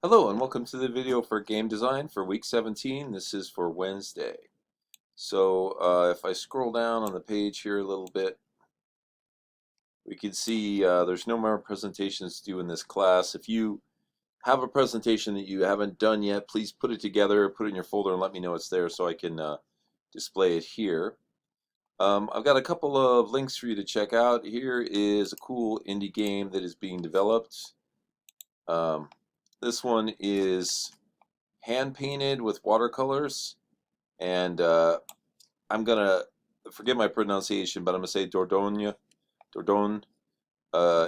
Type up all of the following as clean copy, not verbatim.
Hello and welcome to the video for game design for week 17. This is for Wednesday. If I scroll down on the page here a little bit, we can see there's no more presentations due in this class. If you have a presentation that you haven't done yet, please put it together, put it in your folder, and let me know it's there so I can display it here. I've got a couple of links for you to check out. Here is a cool indie game that is being developed. This one is hand painted with watercolors, and I'm gonna forget my pronunciation, but I'm gonna say Dordogne. Dordogne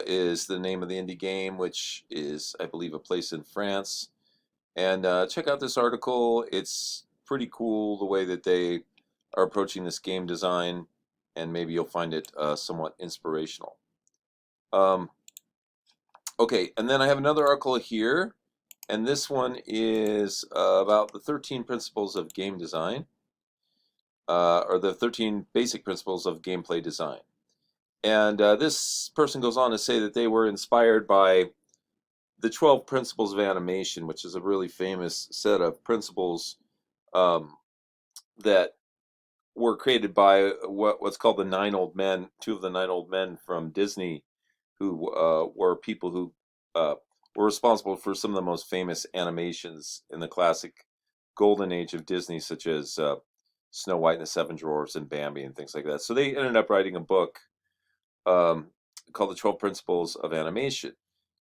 is the name of the indie game, which is, I believe, a place in France. And check out this article. It's pretty cool the way that they are approaching this game design, and maybe you'll find it somewhat inspirational. Okay, and then I have another article here, and this one is about the 13 principles of game design, or the 13 basic principles of gameplay design. And this person goes on to say that they were inspired by the 12 principles of animation, which is a really famous set of principles that were created by what's called the nine old men, two of the nine old men from Disney, who were people who were responsible for some of the most famous animations in the classic golden age of Disney, such as Snow White and the Seven Dwarfs and Bambi and things like that. So they ended up writing a book called The 12 Principles of Animation.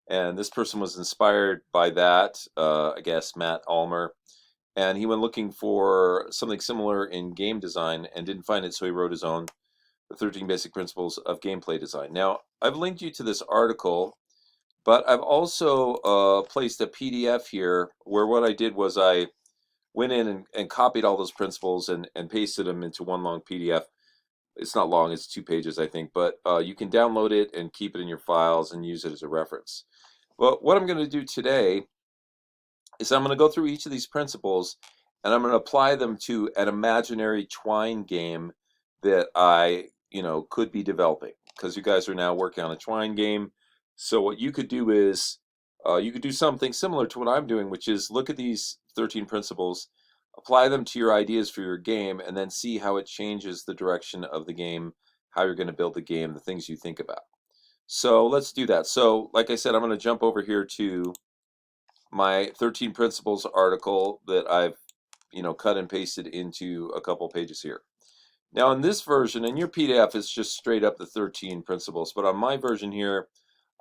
And this person was inspired by that, I guess, Matt Almer. And he went looking for something similar in game design and didn't find it, so he wrote his own, The 13 Basic Principles of Gameplay Design. Now, I've linked you to this article, but I've also placed a PDF here where what I did was I went in and copied all those principles and pasted them into one long PDF. It's not long, it's 2 pages, I think, but you can download it and keep it in your files and use it as a reference. Well, what I'm going to do today is I'm going to go through each of these principles and I'm going to apply them to an imaginary twine game that I, could be developing, because you guys are now working on a twine game. So what you could do is you could do something similar to what I'm doing, which is look at these 13 principles, apply them to your ideas for your game, and then see how it changes the direction of the game, how you're going to build the game, the things you think about. So let's do that. So like I said, I'm going to jump over here to my 13 principles article that I've cut and pasted into a couple pages here. Now in this version, in your PDF, it's just straight up the 13 principles, but on my version here,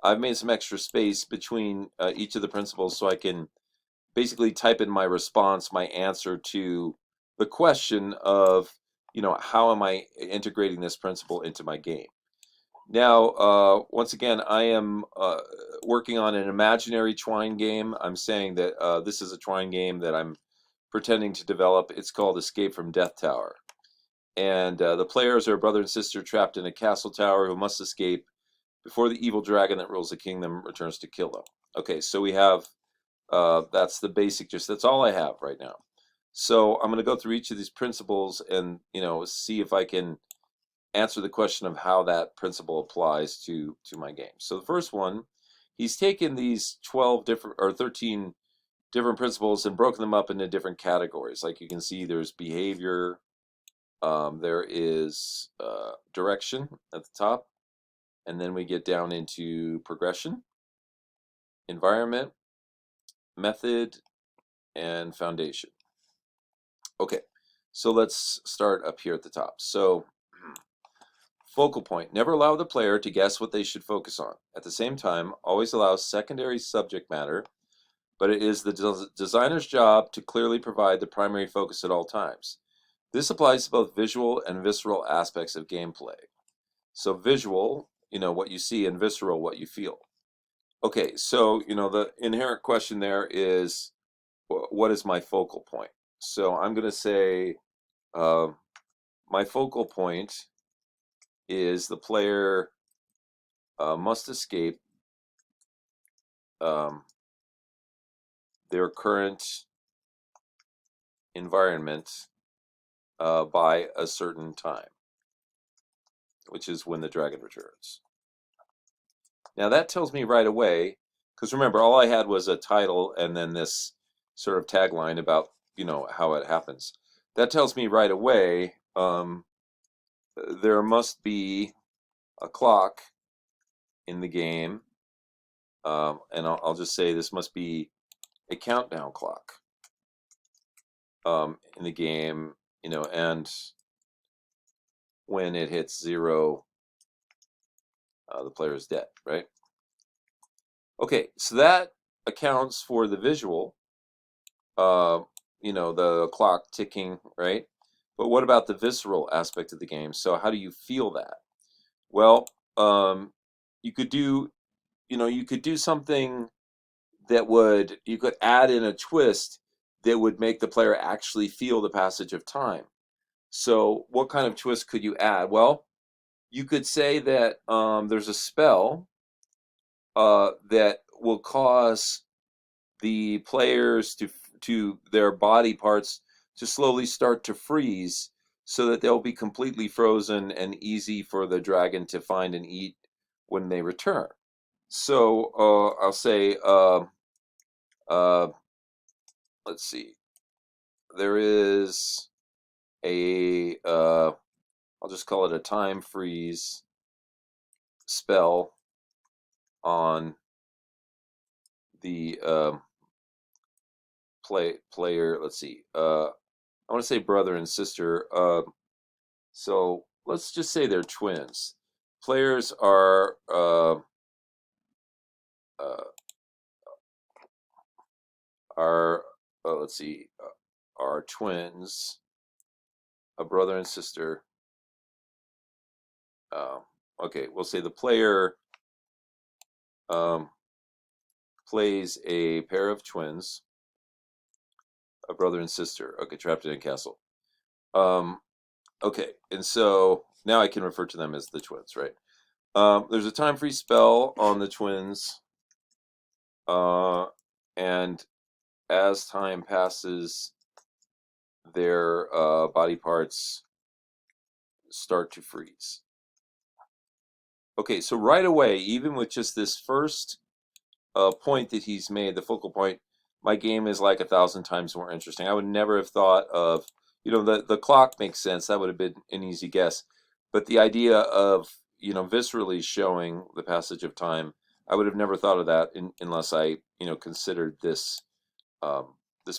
I've made some extra space between each of the principles so I can basically type in my response, my answer to the question of, how am I integrating this principle into my game? Now, once again, I am working on an imaginary twine game. I'm saying that this is a twine game that I'm pretending to develop. It's called Escape from Death Tower. And the players are a brother and sister trapped in a castle tower who must escape before the evil dragon that rules the kingdom returns to kill them. Okay, so we have, that's the basic gist. That's all I have right now. So I'm going to go through each of these principles and, see if I can answer the question of how that principle applies to my game. So the first one, he's taken these 12 different or 13 different principles and broken them up into different categories. Like you can see, there's behavior, there is direction at the top, and then we get down into progression, environment, method, and foundation. Okay, so let's start up here at the top. So focal point. Never allow the player to guess what they should focus on. At the same time, always allow secondary subject matter, but it is the designer's job to clearly provide the primary focus at all times. This applies to both visual and visceral aspects of gameplay. So visual, what you see, and visceral, what you feel. Okay, so, the inherent question there is, what is my focal point? So I'm going to say my focal point is the player must escape their current environment by a certain time, which is when the dragon returns. Now that tells me right away, Because remember, all I had was a title and then this sort of tagline about, how it happens. That tells me right away there must be a clock in the game, and I'll just say this must be a countdown clock in the game, and when it hits 0, the player is dead, right? Okay, so that accounts for the visual, the clock ticking, right? But what about the visceral aspect of the game? So how do you feel that? Well, you could do, you could do something you could add in a twist that would make the player actually feel the passage of time. So what kind of twist could you add? Well, you could say that there's a spell that will cause the players to their body parts to slowly start to freeze, so that they'll be completely frozen and easy for the dragon to find and eat when they return. So I'll say, uh, let's see, there is I'll just call it a time freeze spell on the player. Let's see, I want to say brother and sister. So let's just say they're twins. Players uh, are let's see, are twins, a brother and sister. Okay, we'll say the player plays a pair of twins, a brother and sister. Okay, trapped in a castle. Okay, and so now I can refer to them as the twins, right? There's a time freeze spell on the twins, and as time passes, their body parts start to freeze. Okay, so right away, even with just this first point that he's made, the focal point, my game is like 1,000 times more interesting. I would never have thought of, the clock makes sense. That would have been an easy guess. But the idea of, viscerally showing the passage of time, I would have never thought of that unless I, considered this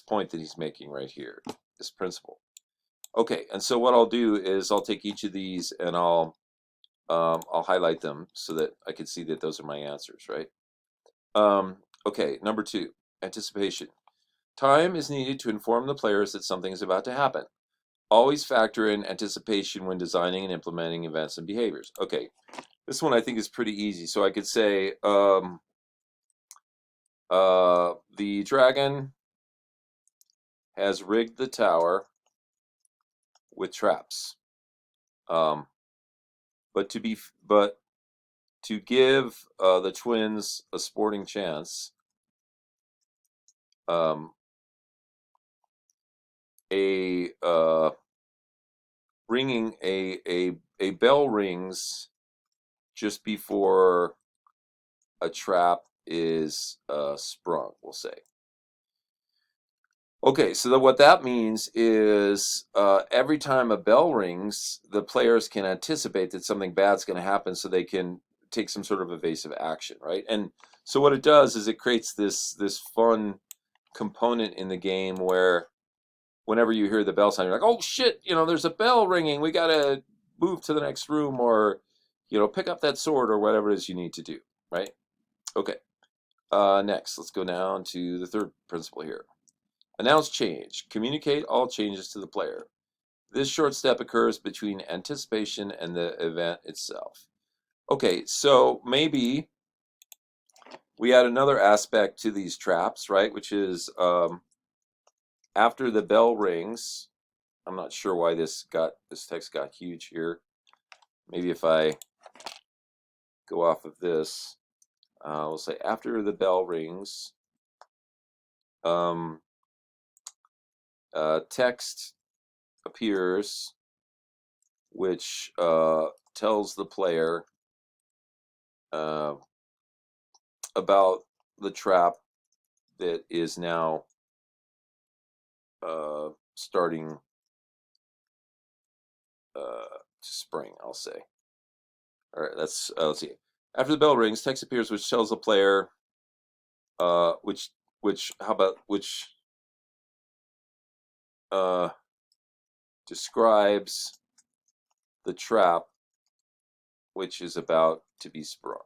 point that he's making right here, this principle. Okay, and so what I'll do is I'll take each of these and I'll highlight them so that I can see that those are my answers, right? Okay, number 2, anticipation. Time is needed to inform the players that something is about to happen. Always factor in anticipation when designing and implementing events and behaviors. Okay, this one I think is pretty easy. So I could say the dragon has rigged the tower with traps. But to give the twins a sporting chance, a ringing a bell rings just before a trap is sprung, we'll say. Okay, so what that means is every time a bell rings, the players can anticipate that something bad's going to happen, so they can take some sort of evasive action, right? And so what it does is it creates this fun component in the game where whenever you hear the bell sound, you're like, oh shit, there's a bell ringing. We got to move to the next room, or, pick up that sword, or whatever it is you need to do, right? Okay. Next, let's go down to the third principle here. Announce change. Communicate all changes to the player. This short step occurs between anticipation and the event itself. Okay, so maybe we add another aspect to these traps, right? Which is after the bell rings. I'm not sure why this text got huge here. Maybe if I go off of this, we'll say after the bell rings, text appears which tells the player about the trap that is now starting to spring, I'll say. All right, let's see. After the bell rings, text appears which tells the player which uh, describes the trap which is about to be sprung.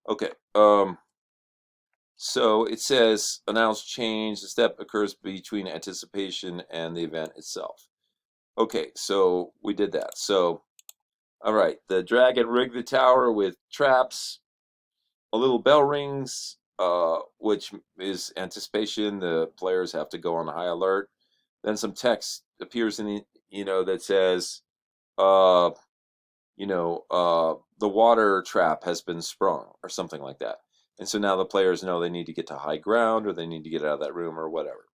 Okay. So it says announce change. The step occurs between anticipation and the event itself. Okay, so we did that. So, all right, the dragon rigged the tower with traps. A little bell rings, which is anticipation. The players have to go on high alert. Then some text appears in that says, uh, the water trap has been sprung or something like that. And so now the players know they need to get to high ground or they need to get out of that room or whatever.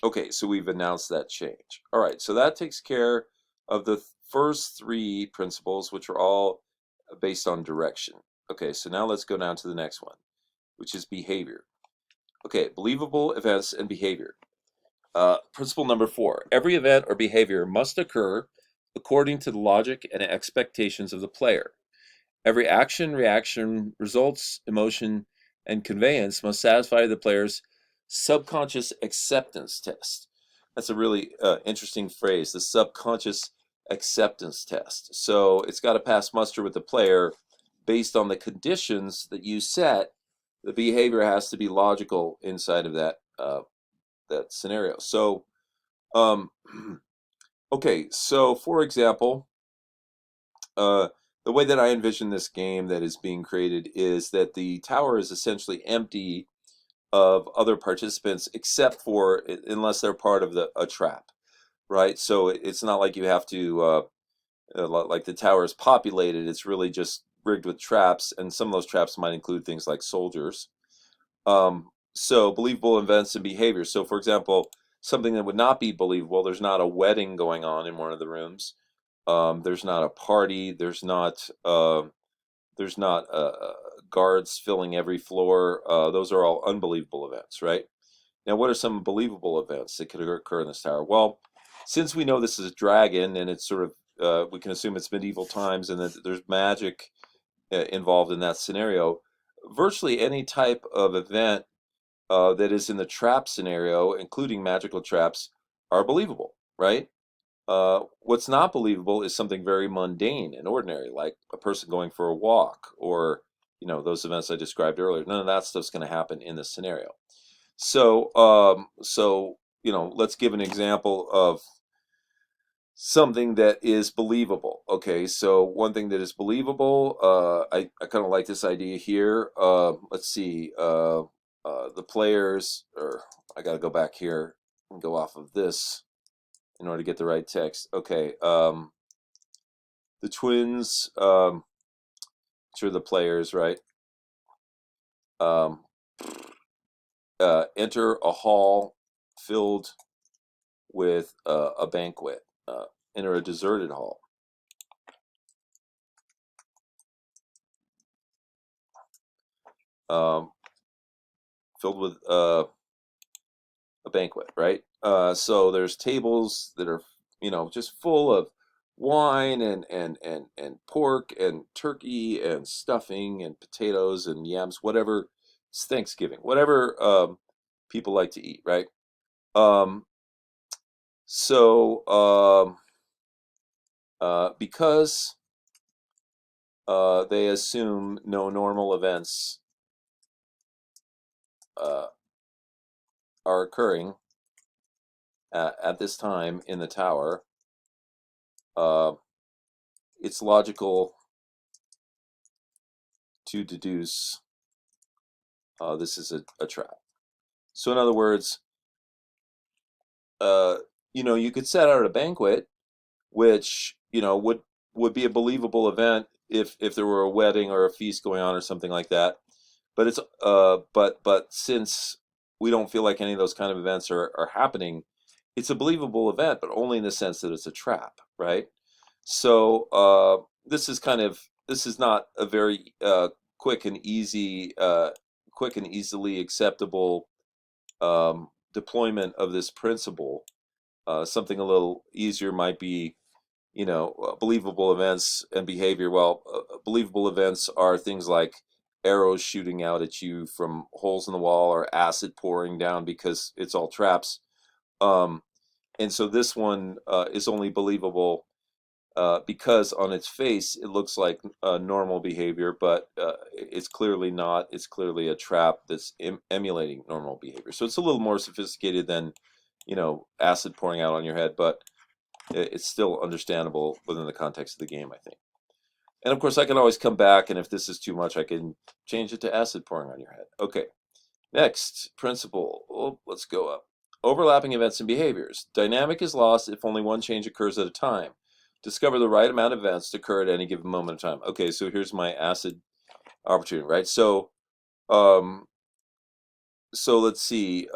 Okay, so we've announced that change. All right, so that takes care of the first three principles, which are all based on direction. Okay, so now let's go down to the next one, which is behavior. Okay, believable events and behavior. Principle number 4. Every event or behavior must occur according to the logic and expectations of the player. Every action, reaction, results, emotion, and conveyance must satisfy the player's subconscious acceptance test. That's a really interesting phrase, the subconscious acceptance test. So it's got to pass muster with the player based on the conditions that you set. The behavior has to be logical inside of that scenario. So, okay, so for example, the way that I envision this game that is being created is that the tower is essentially empty of other participants except for unless they're part of a trap, right? So it's not like you have to like the tower is populated. It's really just rigged with traps, and some of those traps might include things like soldiers. So believable events and behavior. So for example, something that would not be believable, there's not a wedding going on in one of the rooms. There's not a party. There's not guards filling every floor. Those are all unbelievable events, right? Now, what are some believable events that could occur in this tower? Well, since we know this is a dragon and it's sort of, we can assume it's medieval times and that there's magic involved in that scenario, virtually any type of event that is in the trap scenario, including magical traps, are believable, right? What's not believable is something very mundane and ordinary, like a person going for a walk or, those events I described earlier. None of that stuff's going to happen in this scenario. So let's give an example of something that is believable. Okay, so one thing that is believable, I kind of like this idea here. Let's see, the players, or I got to go back here and go off of this in order to get the right text. Okay, the twins, which are the players, right? Um, enter a hall filled with a banquet. Enter a deserted hall. Um, Filled with a banquet, right? So there's tables that are, just full of wine and pork and turkey and stuffing and potatoes and yams, whatever. It's Thanksgiving, whatever people like to eat, right? Um, so because they assume no normal events uh, are occurring at this time in the tower, uh, it's logical to deduce this is a trap. So, in other words, uh, you could set out a banquet, which would be a believable event if there were a wedding or a feast going on or something like that. But it's but since we don't feel like any of those kind of events are happening, it's a believable event, but only in the sense that it's a trap, right? So this is not a very quick and easy, quick and easily acceptable deployment of this principle. Something a little easier might be, believable events and behavior. Well, believable events are things like arrows shooting out at you from holes in the wall or acid pouring down because it's all traps. Um, and so this one is only believable because on its face it looks like normal behavior, but it's clearly not. It's clearly a trap that's emulating normal behavior. So it's a little more sophisticated than, acid pouring out on your head, but it's still understandable within the context of the game, I think. And of course, I can always come back, and if this is too much, I can change it to acid pouring on your head. Okay, next principle. Oh, let's go up. Overlapping events and behaviors. Dynamic is lost if only one change occurs at a time. Discover the right amount of events to occur at any given moment of time. Okay, so here's my acid opportunity, right? Um, so let's see.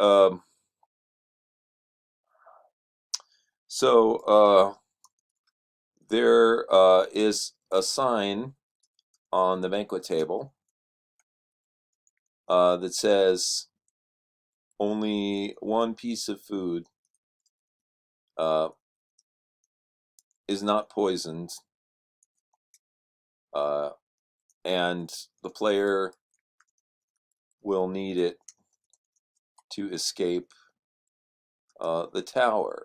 So there is a sign on the banquet table that says only one piece of food uh, is not poisoned, uh, and the player will need it to escape the tower.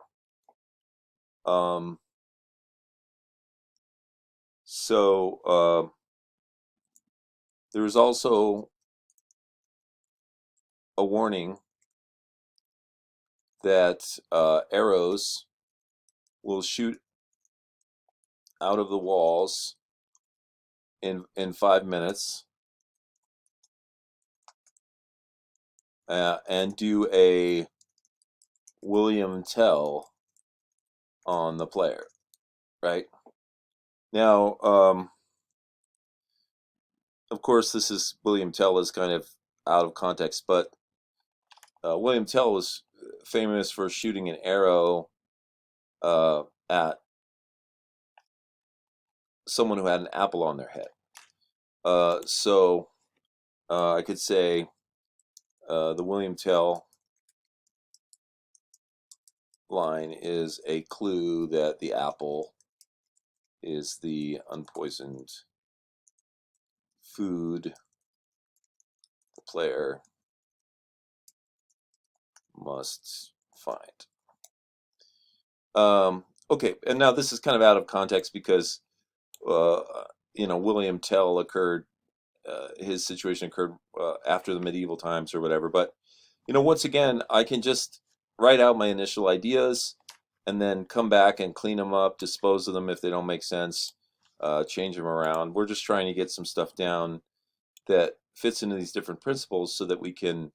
Um, so there is also a warning that arrows will shoot out of the walls in 5 minutes and do a William Tell on the player, right? Now, of course, this is William Tell is kind of out of context, but William Tell was famous for shooting an arrow at someone who had an apple on their head. So I could say the William Tell line is a clue that the apple is the unpoisoned food the player must find. Okay, and now this is kind of out of context because uh, William Tell occurred. His situation occurred after the medieval times or whatever. But once again, I can just write out my initial ideas and then come back and clean them up, dispose of them if they don't make sense, change them around. We're just trying to get some stuff down that fits into these different principles so that we can,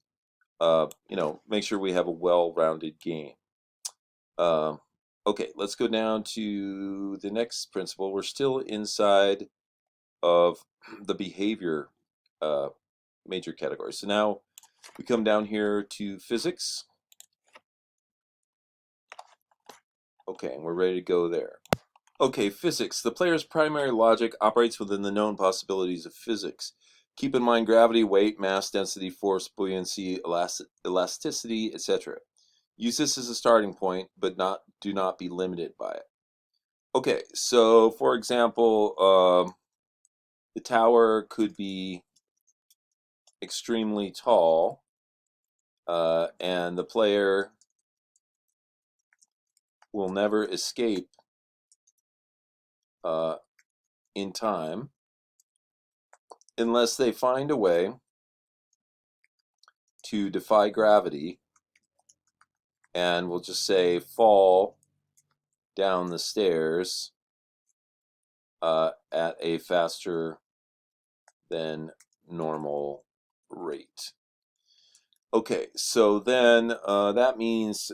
make sure we have a well-rounded game. Um, okay, let's go down to the next principle. We're still inside of the behavior uh, major category. So now we come down here to physics. Okay, and we're ready to go there. Okay, physics. The player's primary logic operates within the known possibilities of physics. Keep in mind gravity, weight, mass, density, force, buoyancy, elasticity, etc. Use this as a starting point, but do not be limited by it. Okay, so for example, the tower could be extremely tall, and the player will never escape uh, in time unless they find a way to defy gravity and we'll just say fall down the stairs at a faster than normal rate. Okay, so then that means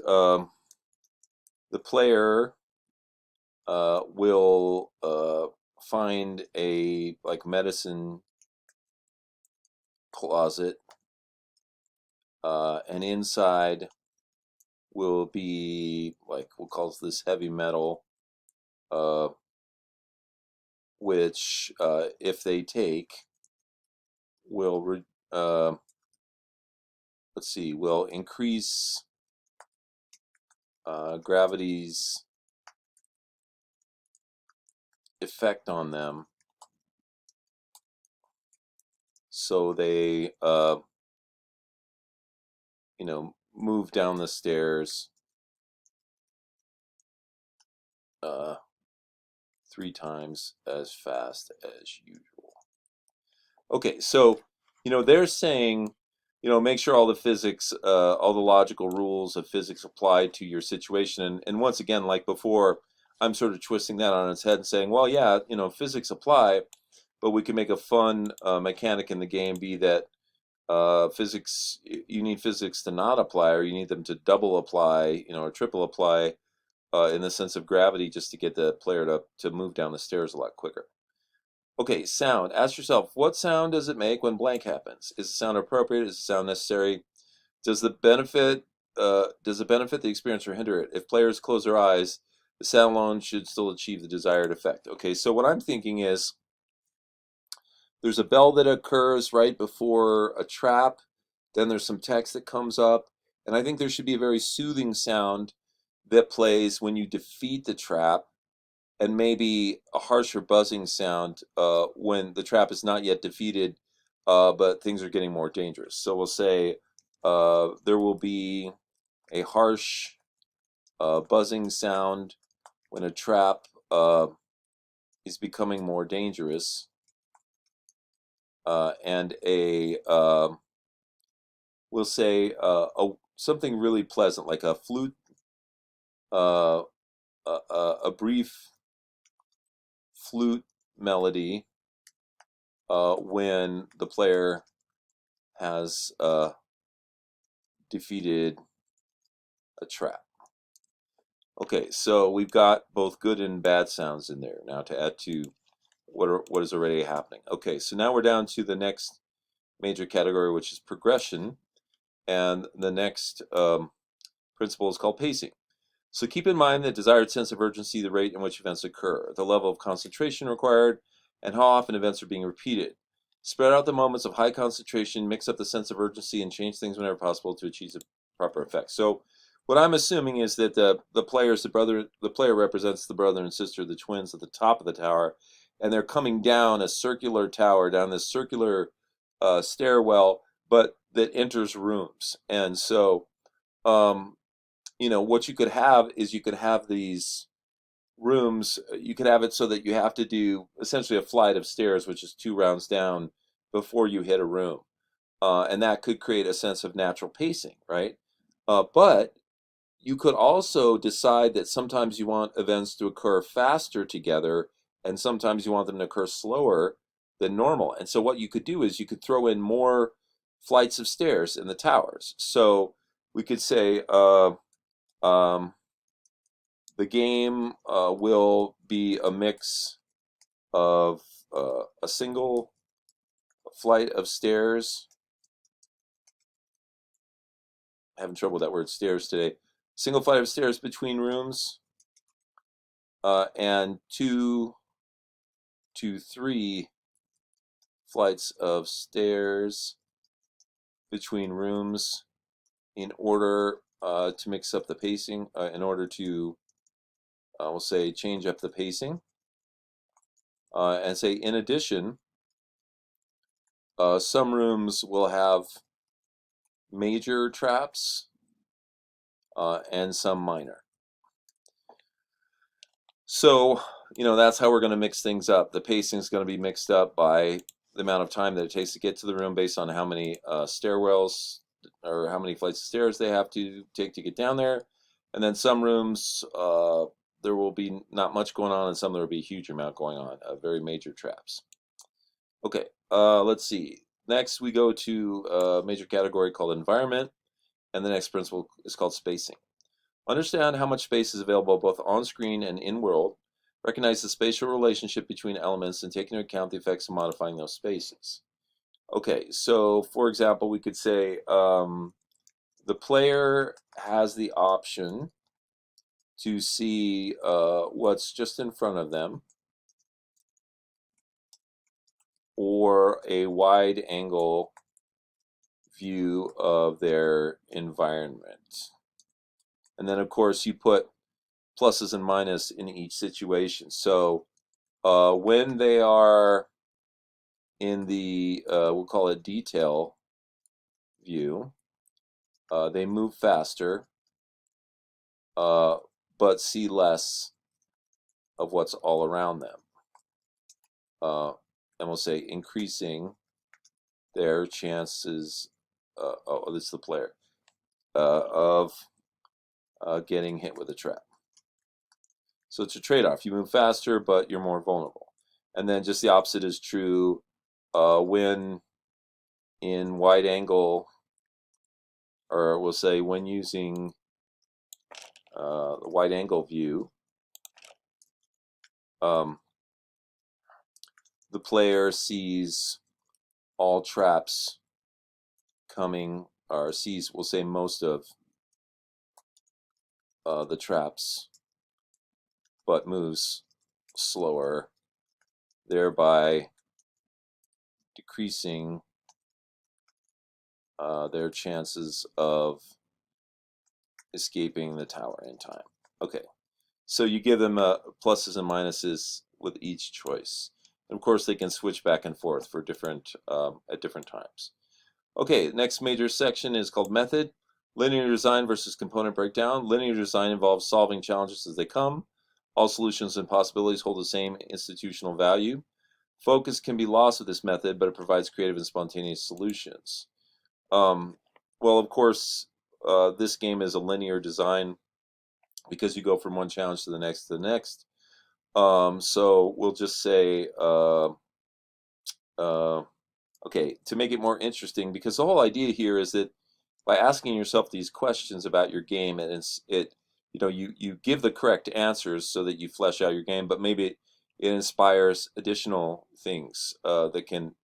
the player will find a medicine closet, and inside will be we'll call this heavy metal, which if they take will uh, let's see, will increase gravity's effect on them, so they move down the stairs 3 times as fast as usual. Okay, so they're saying, make sure all the physics, all the logical rules of physics apply to your situation. And once again, like before, I'm sort of twisting that on its head and saying, well, yeah, physics apply, but we can make a fun mechanic in the game be that physics, you need physics to not apply, or you need them to double apply, or triple apply, in the sense of gravity, just to get the player to move down the stairs a lot quicker. Okay, sound. Ask yourself, what sound does it make when blank happens? Is the sound appropriate? Is the sound necessary? Does it benefit the experience or hinder it? If players close their eyes, the sound alone should still achieve the desired effect. Okay, so what I'm thinking is there's a bell that occurs right before a trap, then there's some text that comes up, and I think there should be a very soothing sound that plays when you defeat the trap, and maybe a harsher buzzing sound when the trap is not yet defeated, but things are getting more dangerous. So we'll say there will be a harsh buzzing sound when a trap is becoming more dangerous, and we'll say something really pleasant, like a flute, uh, a brief flute melody when the player has defeated a trap. Okay, so we've got both good and bad sounds in there now to add to what is already happening. Okay, so now we're down to the next major category, which is progression, and the next principle is called pacing. So keep in mind the desired sense of urgency, the rate in which events occur, the level of concentration required, and how often events are being repeated. Spread out the moments of high concentration, mix up the sense of urgency, and change things whenever possible to achieve the proper effect. So what I'm assuming is that the player represents the brother and sister, the twins at the top of the tower, and they're coming down a circular tower, down this circular stairwell, but that enters rooms. And so what you could have is you could have these rooms, you could have it so that you have to do essentially a flight of stairs, which is 2 rounds down before you hit a room. And that could create a sense of natural pacing, right? But you could also decide that sometimes you want events to occur faster together, and sometimes you want them to occur slower than normal. And so what you could do is you could throw in more flights of stairs in the towers. So we could say, um, the game will be a mix of a single flight of stairs. Having trouble with that word stairs today. Single flight of stairs between rooms, and 2 to 3 flights of stairs between rooms in order to mix up the pacing, in order to, we'll say, change up the pacing. And say, in addition, some rooms will have major traps and some minor. So, that's how we're going to mix things up. The pacing is going to be mixed up by the amount of time that it takes to get to the room based on how many stairwells or how many flights of stairs they have to take to get down there. And then some rooms, there will be not much going on, and some there will be a huge amount going on, very major traps. Okay, let's see. Next, we go to a major category called environment, and the next principle is called spacing. Understand how much space is available both on-screen and in-world. Recognize the spatial relationship between elements and take into account the effects of modifying those spaces. Okay, so for example, we could say the player has the option to see what's just in front of them, or a wide angle view of their environment. And then, of course, you put pluses and minuses in each situation. So when they are in the, we'll call it detail view, they move faster, but see less of what's all around them. And we'll say increasing their chances, oh, this is the player, of getting hit with a trap. So it's a trade-off. You move faster, but you're more vulnerable. And then just the opposite is true when in wide angle, or we'll say when using the wide angle view, the player sees all traps coming, or sees, we'll say, most of the traps, but moves slower, thereby decreasing their chances of escaping the tower in time. Okay, so you give them pluses and minuses with each choice. And of course, they can switch back and forth for different at different times. Okay, next major section is called method. Linear design versus component breakdown. Linear design involves solving challenges as they come. All solutions and possibilities hold the same institutional value. Focus can be lost with this method, but it provides creative and spontaneous solutions. Well, of course, this game is a linear design because you go from one challenge to the next to the next. So we'll just say, okay, to make it more interesting, because the whole idea here is that by asking yourself these questions about your game, and you give the correct answers so that you flesh out your game, but maybe it inspires additional things that can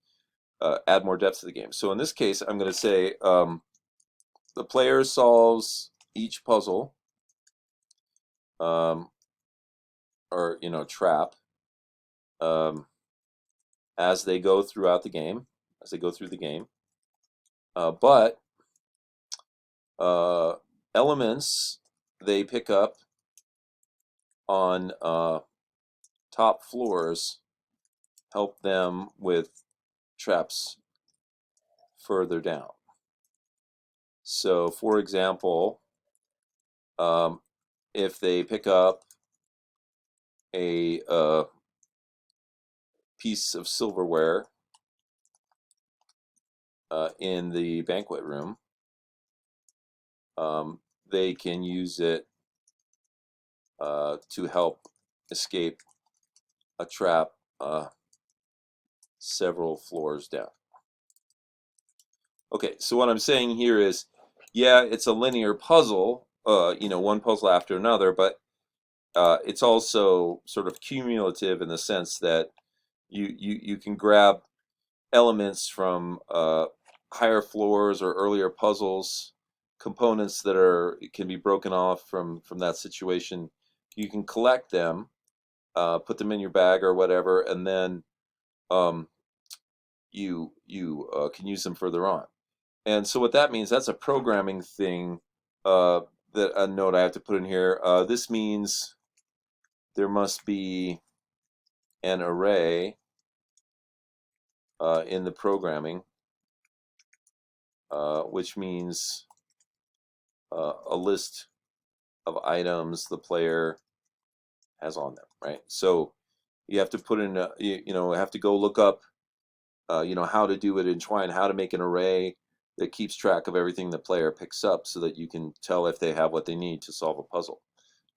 add more depth to the game. So in this case, I'm going to say the player solves each puzzle or trap as they go throughout the game, as they go through the game. But elements they pick up on top floors help them with traps further down. So, for example, if they pick up a piece of silverware in the banquet room, they can use it to help escape a trap several floors down. Okay, so what I'm saying here is, yeah, it's a linear puzzle, one puzzle after another, but it's also sort of cumulative in the sense that you can grab elements from higher floors or earlier puzzles, components that can be broken off from that situation. You can collect them, put them in your bag or whatever, and then you can use them further on. And so what that means, that's a programming thing, that a note I have to put in here. This means there must be an array in the programming, which means a list of items the player has on them, right? So you have to put in, have to go look up, how to do it in Twine, how to make an array that keeps track of everything the player picks up so that you can tell if they have what they need to solve a puzzle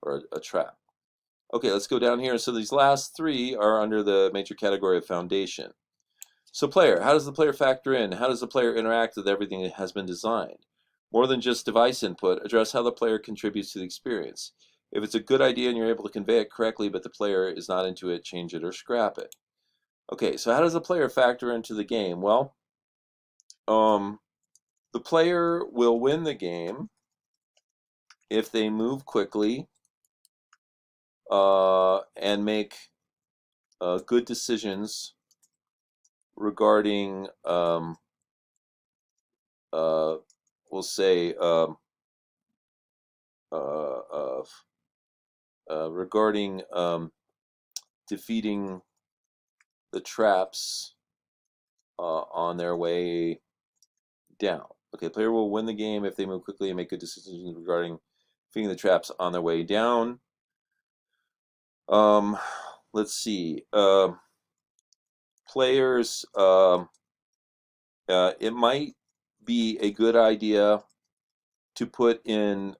or a trap. Okay, let's go down here. So these last three are under the major category of foundation. So player, how does the player factor in? How does the player interact with everything that has been designed? More than just device input, address how the player contributes to the experience. If it's a good idea and you're able to convey it correctly, but the player is not into it, change it or scrap it. Okay, so how does the player factor into the game? Well, the player will win the game if they move quickly and make good decisions regarding we'll say uh, regarding defeating the traps on their way down. Okay, player will win the game if they move quickly and make good decisions regarding defeating the traps on their way down. Um, let's see. Players, it might be a good idea to put in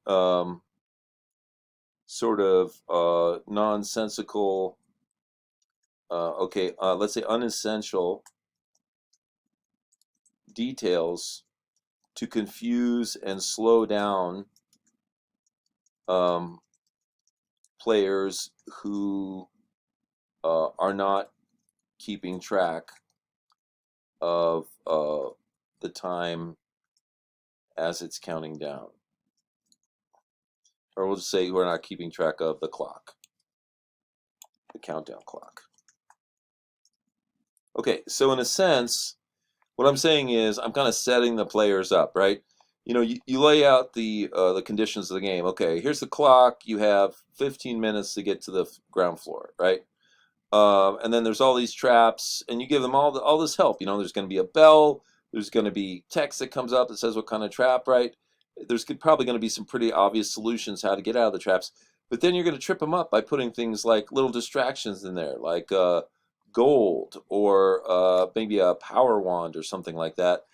sort of nonsensical, let's say unessential details to confuse and slow down um, players who are not keeping track of the time as it's counting down. Or we'll just say we're not keeping track of the clock, the countdown clock. Okay, so in a sense, what I'm saying is I'm kind of setting the players up, right? You know, you lay out the conditions of the game. Okay, here's the clock. You have 15 minutes to get to the ground floor, right? And then there's all these traps, and you give them all this help. You know, there's going to be a bell. There's going to be text that comes up that says what kind of trap, right? There's probably going to be some pretty obvious solutions how to get out of the traps. But then you're going to trip them up by putting things like little distractions in there, like gold or maybe a power wand or something like that.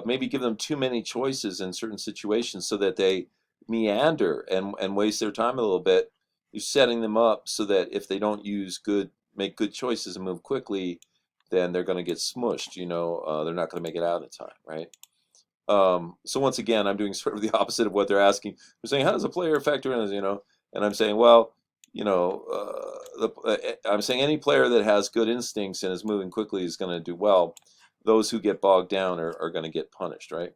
Maybe give them too many choices in certain situations so that they meander and waste their time a little bit. You're setting them up so that if they don't make good choices and move quickly, then they're going to get smushed. You know, they're not going to make it out in time, right? So once again, I'm doing sort of the opposite of what they're asking. They're saying, how does a player factor in? You know, and I'm saying, well, you know, I'm saying any player that has good instincts and is moving quickly is going to do well. Those who get bogged down are going to get punished, right?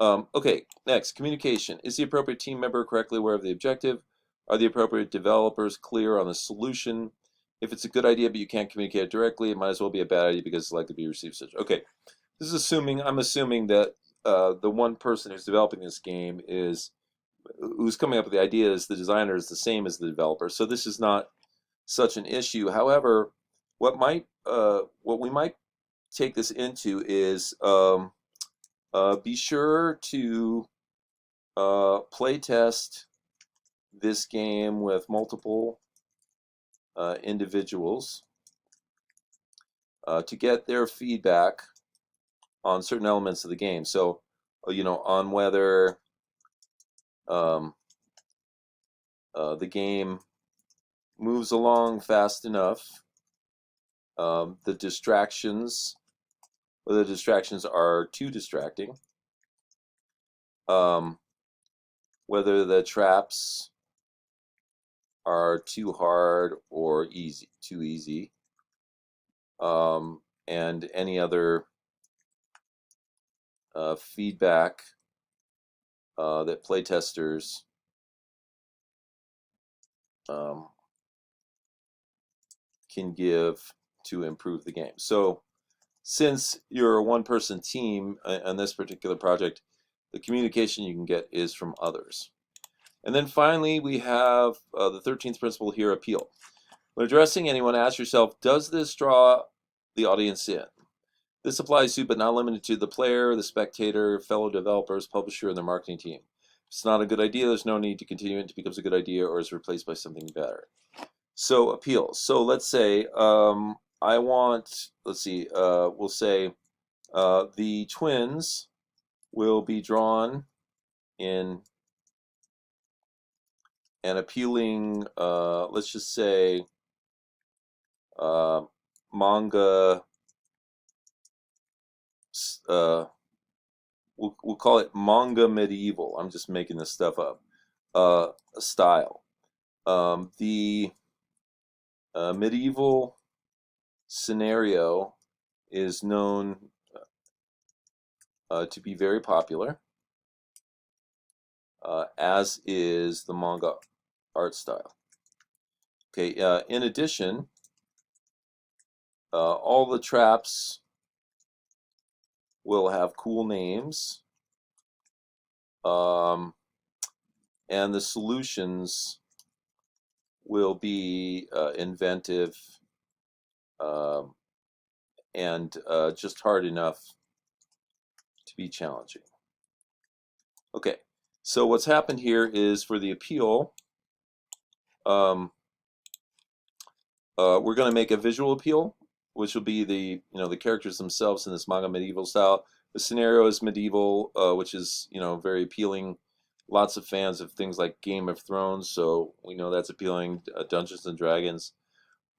Okay, next, communication. Is the appropriate team member correctly aware of the objective? Are the appropriate developers clear on the solution? If it's a good idea but you can't communicate it directly, it might as well be a bad idea because it's likely to be received such. Okay, this is I'm assuming that the one person who's developing this game who's coming up with the idea is the designer is the same as the developer. So this is not such an issue. However, what we might take this into is be sure to play test this game with multiple individuals to get their feedback on certain elements of the game. So, you know, on whether um, the game moves along fast enough, the distractions, whether the distractions are too distracting, um, whether the traps are too hard or too easy, and any other feedback that playtesters um, can give to improve the game. So since you're a one-person team on this particular project, the communication you can get is from others. And then finally, we have the 13th principle here, appeal. When addressing anyone, ask yourself, does this draw the audience in? This applies to, but not limited to, the player, the spectator, fellow developers, publisher, and their marketing team. If it's not a good idea, there's no need to continue it until it becomes a good idea or is replaced by something better. So appeal. So let's say I want, let's see, we'll say the twins will be drawn in an appealing, let's just say, manga, we'll call it manga medieval. I'm just making this stuff up. Style. The medieval scenario is known to be very popular, as is the manga art style. Okay, in addition, all the traps will have cool names, and the solutions will be inventive, um, and just hard enough to be challenging. Okay, so what's happened here is for the appeal, um, we're going to make a visual appeal, which will be the characters themselves in this manga medieval style. The scenario is medieval, which is very appealing. Lots of fans of things like Game of Thrones, so we know that's appealing. Dungeons and Dragons.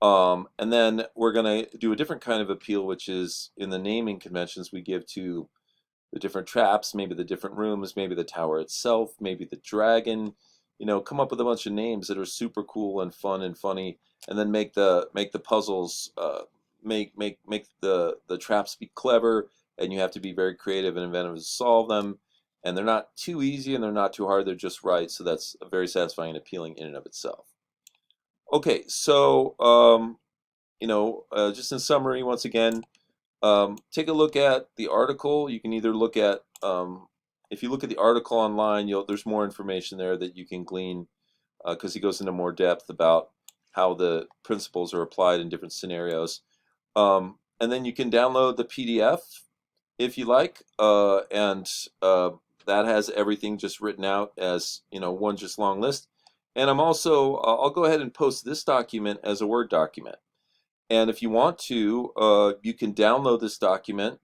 And then we're going to do a different kind of appeal, which is in the naming conventions we give to the different traps, maybe the different rooms, maybe the tower itself, maybe the dragon. Come up with a bunch of names that are super cool and fun and funny, and then make the puzzles, make the traps be clever, and you have to be very creative and inventive to solve them. And they're not too easy and they're not too hard; they're just right. So that's very satisfying and appealing in and of itself. Okay, so just in summary, once again, take a look at the article. You can either look at, if you look at the article online, there's more information there that you can glean, because he goes into more depth about how the principles are applied in different scenarios. And then you can download the PDF if you like, and that has everything just written out as one just long list. And I'll go ahead and post this document as a Word document. And if you want to, you can download this document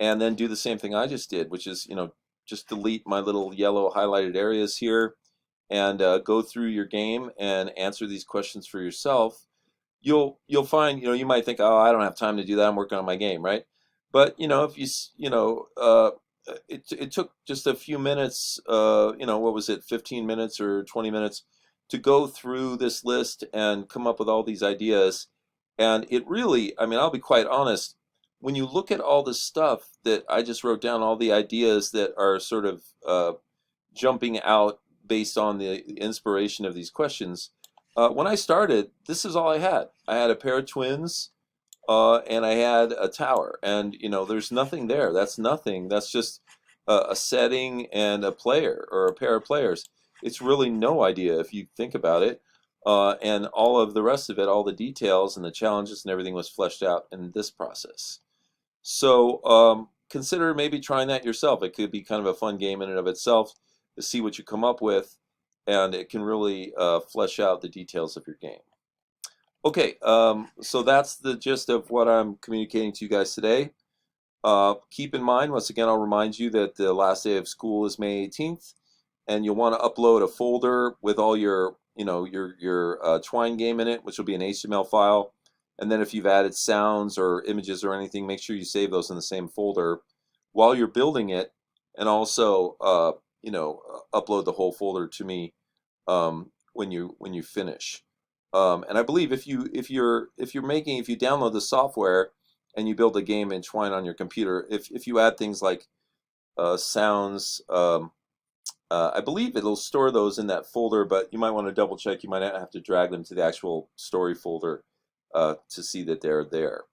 and then do the same thing I just did, which is, just delete my little yellow highlighted areas here and go through your game and answer these questions for yourself. You'll find, you might think, oh, I don't have time to do that. I'm working on my game, right? But, if it took just a few minutes, what was it, 15 minutes or 20 minutes to go through this list and come up with all these ideas. And it really, I'll be quite honest, when you look at all the stuff that I just wrote down, all the ideas that are sort of jumping out based on the inspiration of these questions, when I started, this is all I had. I had a pair of twins, and I had a tower, and there's nothing there. That's nothing. That's just a setting and a player or a pair of players. It's really no idea if you think about it. And all of the rest of it, all the details and the challenges and everything was fleshed out in this process. So consider maybe trying that yourself. It could be kind of a fun game in and of itself to see what you come up with, and it can really flesh out the details of your game. Okay, so that's the gist of what I'm communicating to you guys today. Keep in mind, once again, I'll remind you that the last day of school is May 18th, and you'll want to upload a folder with all your, your Twine game in it, which will be an HTML file. And then if you've added sounds or images or anything, make sure you save those in the same folder while you're building it, and also, upload the whole folder to me when you finish. And I believe if you download the software and you build a game in Twine on your computer, if you add things like sounds, I believe it'll store those in that folder, but you might want to double check. You might have to drag them to the actual story folder to see that they're there.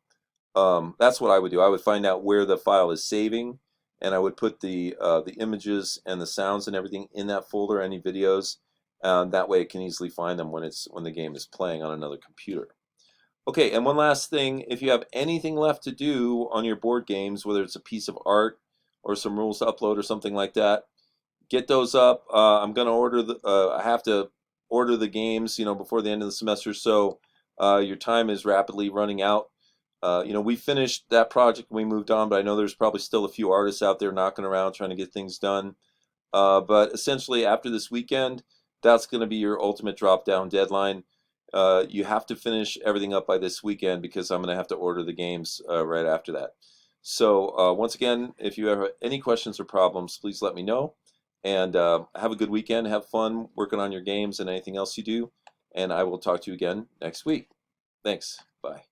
That's what I would do. I would find out where the file is saving, and I would put the images and the sounds and everything in that folder, any videos. That way it can easily find them when the game is playing on another computer. Okay, and one last thing, if you have anything left to do on your board games, whether it's a piece of art or some rules to upload or something like that, get those up. I'm going to I have to order the games, before the end of the semester, so your time is rapidly running out. We finished that project and we moved on, but I know there's probably still a few artists out there knocking around trying to get things done. But essentially, after this weekend, that's going to be your ultimate drop-down deadline. You have to finish everything up by this weekend because I'm going to have to order the games right after that. So once again, if you have any questions or problems, please let me know. And have a good weekend. Have fun working on your games and anything else you do. And I will talk to you again next week. Thanks. Bye.